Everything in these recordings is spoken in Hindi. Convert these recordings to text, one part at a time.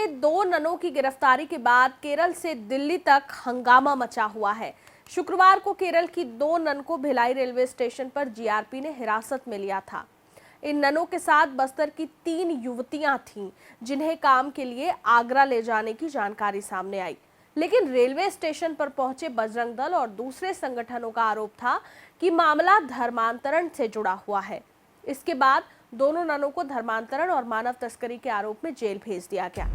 में 2 ननों की गिरफ्तारी के बाद केरल से दिल्ली तक हंगामा मचा हुआ है। शुक्रवार को केरल की 2 नन को भिलाई रेलवे स्टेशन पर जीआरपी ने हिरासत में लिया था। इन ननों के साथ बस्तर की 3 युवतियां थीं, जिन्हें काम के लिए आगरा ले जाने की जानकारी सामने आई। लेकिन रेलवे स्टेशन पर पहुंचे बजरंग दल और दूसरे संगठनों का आरोप था कि मामला धर्मांतरण से जुड़ा हुआ है। इसके बाद दोनों ननों को धर्मांतरण और मानव तस्करी के आरोप में जेल भेज दिया गया।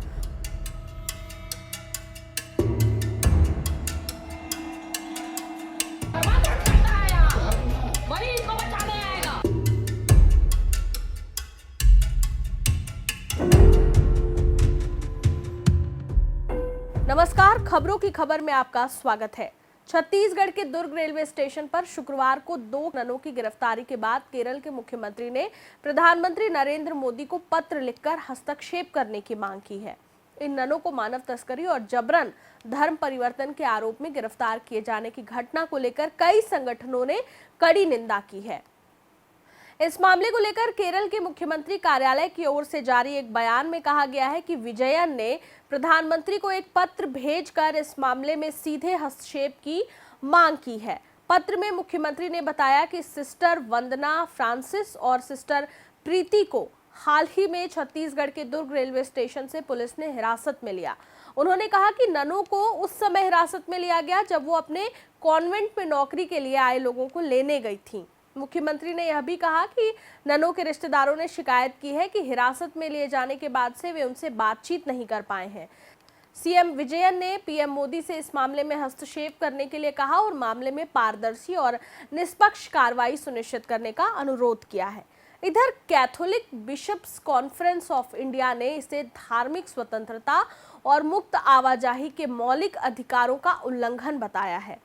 नमस्कार, खबरों की खबर में आपका स्वागत है। छत्तीसगढ़ के दुर्ग रेलवे स्टेशन पर शुक्रवार को 2 ननों की गिरफ्तारी के बाद केरल के मुख्यमंत्री ने प्रधानमंत्री नरेंद्र मोदी को पत्र लिखकर हस्तक्षेप करने की मांग की है। इन ननों को मानव तस्करी और जबरन धर्म परिवर्तन के आरोप में गिरफ्तार किए जाने की घटना को लेकर कई संगठनों ने कड़ी निंदा की है। इस मामले को लेकर केरल के मुख्यमंत्री कार्यालय की ओर से जारी एक बयान में कहा गया है कि विजयन ने प्रधानमंत्री को एक पत्र भेजकर इस मामले में सीधे हस्तक्षेप की मांग की है। पत्र में मुख्यमंत्री ने बताया कि सिस्टर वंदना फ्रांसिस और सिस्टर प्रीति को हाल ही में छत्तीसगढ़ के दुर्ग रेलवे स्टेशन से पुलिस ने हिरासत में लिया। उन्होंने कहा कि ननों को उस समय हिरासत में लिया गया जब वो अपने कॉन्वेंट में नौकरी के लिए आए लोगों को लेने गई थीं। मुख्यमंत्री ने यह भी कहा कि ननों के रिश्तेदारों ने शिकायत की है कि हिरासत में लिए जाने के बाद से वे उनसे बातचीत नहीं कर पाए हैं। सीएम विजयन ने पीएम मोदी से इस मामले में हस्तक्षेप करने के लिए कहा और मामले में पारदर्शी और निष्पक्ष कार्रवाई सुनिश्चित करने का अनुरोध किया है। इधर Catholic bishops conference of India ने इसे धार्मिक स्वतंत्रता और मुक्त आवाजाही के मौलिक अधिकारों का उल्लंघन बताया है।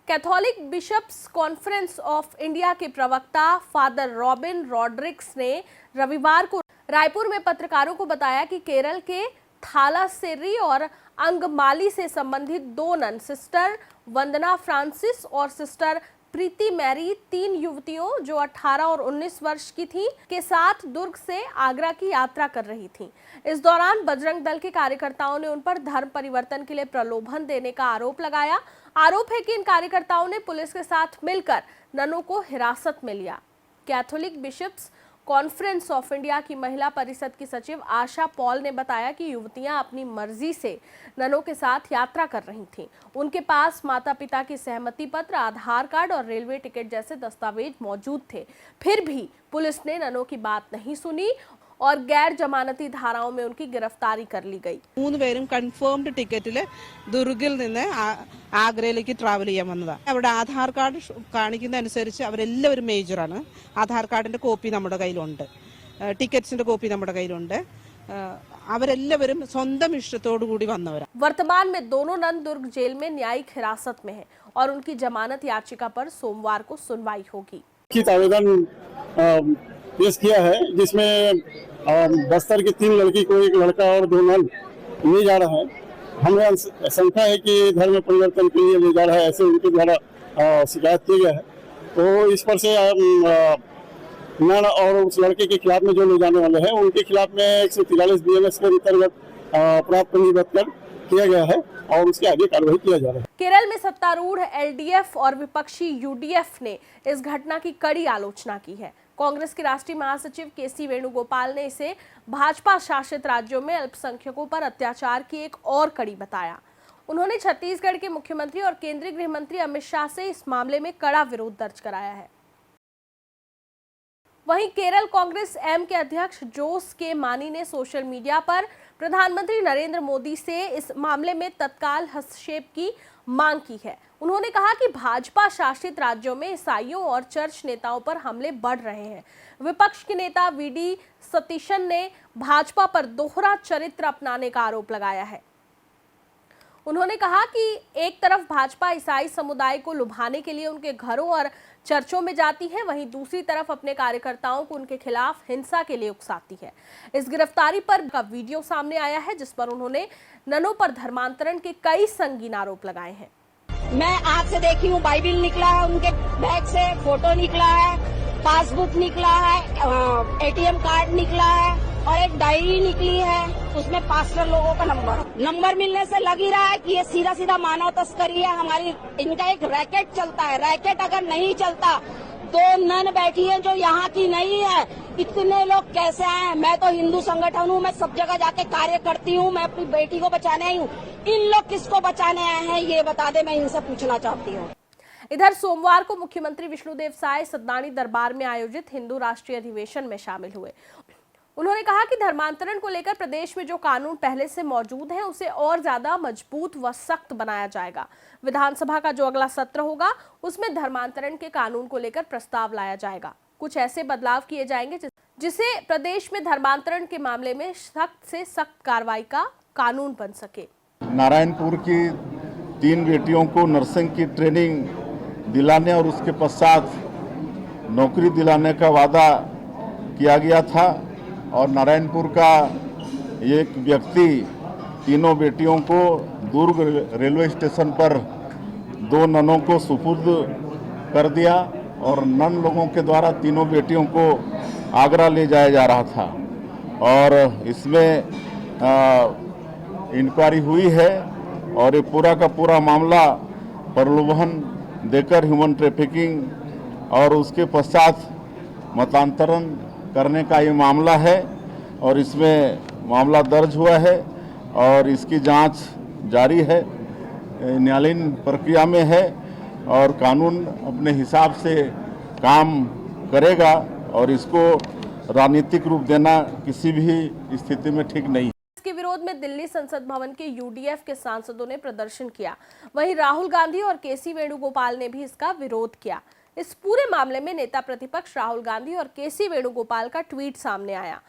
Catholic bishops conference of India के प्रवक्ता फादर रॉबिन रॉड्रिक्स ने रविवार को रायपुर में पत्रकारों को बताया कि केरल के थालासेरी और अंगमाली से संबंधित 2 नन, सिस्टर वंदना फ्रांसिस और सिस्टर प्रीति मैरी, 3 युवतियों जो 18 और 19 वर्ष की थीं, के साथ दुर्ग से आगरा की यात्रा कर रही थीं। इस दौरान बजरंग दल के कार्यकर्ताओं ने उन पर धर्म परिवर्तन के लिए प्रलोभन देने का आरोप लगाया। आरोप है कि इन कार्यकर्ताओं ने पुलिस के साथ मिलकर ननों को हिरासत में लिया। Catholic bishops conference of India की महिला परिषद की सचिव आशा पॉल ने बताया कि युवतियां अपनी मर्जी से ननों के साथ यात्रा कर रही थीं। उनके पास माता-पिता की सहमति पत्र, आधार कार्ड और रेलवे टिकट जैसे दस्तावेज मौजूद थे। फिर भी पुलिस ने ननों की बात नहीं सुनी और गैर जमानती धाराओं में उनकी गिरफ्तारी कर ली गई। 3 പേരും കൺഫേംഡ് ടിക്കറ്റിൽ ദുർഗിൽ നിന്ന് ആഗ്രയിലേക്ക് ട്രാവൽ ചെയ്യാൻ വന്നതാണ്. അവരുടെ ആധാർ കാർഡ് കാണിക്കുന്ന അനുസരിച്ച് അവരെല്ലാവരും മേജറാണ്. ആധാർ കാർഡിന്റെ കോപ്പി നമ്മുടെ കയ്യിലുണ്ട്, ടിക്കറ്റ്സിന്റെ കോപ്പി നമ്മുടെ കയ്യിലുണ്ട്. അവരെല്ലാവരും സ്വന്തം ഇഷ്ടത്തോടു കൂടി വന്നവരാണ്. वर्तमान में दोनों नन दुर्ग जेल में न्यायिक हिरासत में है और उनकी जमानत याचिका पर सोमवार को सुनवाई होगी। आवेदन पेश किया है जिसमें बस्तर की 3 लड़की को, 1 लड़का और 2 नन ले जा रहा है। हमें शंका है कि धर्म परिवर्तन के लिए ले जा रहा है, ऐसे उनके द्वारा शिकायत किया गया है। तो इस पर से नन और उस लड़के के खिलाफ में जो ले जाने वाले हैं उनके खिलाफ में 143 BNS के अंतर्गत अपराध पंजीबद्ध कर किया गया है और उसके आगे कार्रवाई किया जा रहा है। केरल में सत्तारूढ़ एलडीएफ और विपक्षी यूडीएफ ने इस घटना की कड़ी आलोचना की है। कांग्रेस के राष्ट्रीय महासचिव केसी वेणुगोपाल ने इसे भाजपा शासित राज्यों में अल्पसंख्यकों पर अत्याचार की एक और कड़ी बताया। उन्होंने छत्तीसगढ़ के मुख्यमंत्री और केंद्रीय गृह मंत्री अमित शाह से इस मामले में कड़ा विरोध दर्ज कराया है। वहीं केरल कांग्रेस एम के अध्यक्ष जोस के मानी ने सोशल मीडिया पर प्रधानमंत्री नरेंद्र मोदी से इस मामले में तत्काल हस्तक्षेप की मांग की है। उन्होंने कहा कि भाजपा शासित राज्यों में ईसाइयों और चर्च नेताओं पर हमले बढ़ रहे हैं। विपक्ष के नेता वीडी सतीशन ने भाजपा पर दोहरा चरित्र अपनाने का आरोप लगाया है। उन्होंने कहा कि एक तरफ भाजपा ईसाई समुदाय को लुभाने के लिए उनके घरों और चर्चों में जाती है, वहीं दूसरी तरफ अपने कार्यकर्ताओं को उनके खिलाफ हिंसा के लिए उकसाती है। इस गिरफ्तारी पर का वीडियो सामने आया है जिस पर उन्होंने ननों पर धर्मांतरण के कई संगीन आरोप लगाए हैं। मैं आज से देखी हूँ, बाइबिल निकला है उनके बैग से, फोटो निकला है, पासबुक निकला है, एटीएम कार्ड निकला है, और एक डायरी निकली है, उसमें पास्टर लोगों का नंबर मिलने से लग ही रहा है कि ये सीधा सीधा मानव तस्करी है। हमारी इनका एक रैकेट चलता है। रैकेट अगर नहीं चलता, 2 नन बैठी है जो यहाँ की नहीं है, इतने लोग कैसे आए? मैं तो हिंदू संगठन हूँ, मैं सब जगह जाके कार्य करती हूँ, मैं अपनी बेटी को बचाने आई हूँ। इन लोग किसको बचाने आए हैं ये बता दे, मैं इनसे पूछना चाहती हूँ। इधर सोमवार को मुख्यमंत्री विष्णुदेव साय सद्दानी दरबार में आयोजित हिंदू राष्ट्रीय अधिवेशन में शामिल हुए। उन्होंने कहा कि धर्मांतरण को लेकर प्रदेश में जो कानून पहले से मौजूद है उसे और ज्यादा मजबूत व सख्त बनाया जाएगा। विधानसभा का जो अगला सत्र होगा उसमें धर्मांतरण के कानून को लेकर प्रस्ताव लाया जाएगा। कुछ ऐसे बदलाव किए जाएंगे जिससे प्रदेश में धर्मांतरण के मामले में सख्त से सख्त कार्रवाई का कानून बन सके। नारायणपुर की 3 बेटियों को नर्सिंग की ट्रेनिंग दिलाने और उसके पश्चात नौकरी दिलाने का वादा किया गया था और नारायणपुर का एक व्यक्ति तीनों बेटियों को दुर्ग रेलवे स्टेशन पर 2 ननों को सुपुर्द कर दिया और नन लोगों के द्वारा तीनों बेटियों को आगरा ले जाया जा रहा था और इसमें इंक्वायरी हुई है और ये पूरा का पूरा मामला प्रलोभन देकर ह्यूमन ट्रैफिकिंग और उसके पश्चात मतांतरण करने का ये मामला है और इसमें मामला दर्ज हुआ है और इसकी जांच जारी है, न्यायालयीन प्रक्रिया में है और कानून अपने हिसाब से काम करेगा और इसको राजनीतिक रूप देना किसी भी स्थिति में ठीक नहीं। इसके विरोध में दिल्ली संसद भवन के यूडीएफ के सांसदों ने प्रदर्शन किया। वहीं राहुल गांधी और केसी वेणुगोपाल ने भी इसका विरोध किया। इस पूरे मामले में नेता प्रतिपक्ष राहुल गांधी और केसी वेणुगोपाल का ट्वीट सामने आया।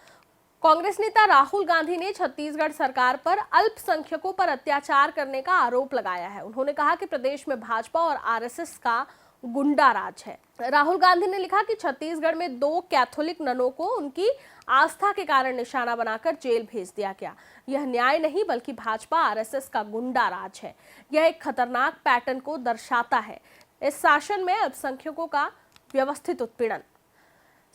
कांग्रेस नेता राहुल गांधी ने छत्तीसगढ़ सरकार पर अल्पसंख्यकों पर अत्याचार करने का आरोप लगाया है। उन्होंने कहा कि प्रदेश में भाजपा और आरएसएस का गुंडा राज है। राहुल गांधी ने लिखा कि छत्तीसगढ़ में 2 कैथोलिक ननों को उनकी आस्था के कारण निशाना बनाकर जेल भेज दिया गया। यह न्याय नहीं बल्कि भाजपा आरएसएस का गुंडा राज है। यह एक खतरनाक पैटर्न को दर्शाता है। इस शासन में अल्पसंख्यकों का व्यवस्थित उत्पीड़न।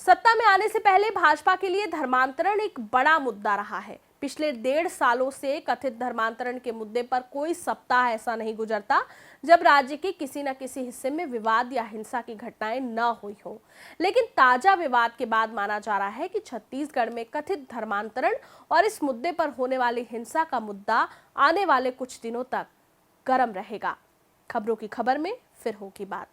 सत्ता में आने से पहले भाजपा के लिए धर्मांतरण एक बड़ा मुद्दा रहा है। पिछले 1.5 सालों से कथित धर्मांतरण के मुद्दे पर कोई सप्ताह ऐसा नहीं गुजरता जब राज्य के किसी न किसी हिस्से में विवाद या हिंसा की घटनाएं न हुई हो। लेकिन ताजा विवाद के बाद माना जा रहा है कि छत्तीसगढ़ में कथित धर्मांतरण और इस मुद्दे पर होने वाली हिंसा का मुद्दा आने वाले कुछ दिनों तक गर्म रहेगा। खबरों की खबर में फिर होगी बात।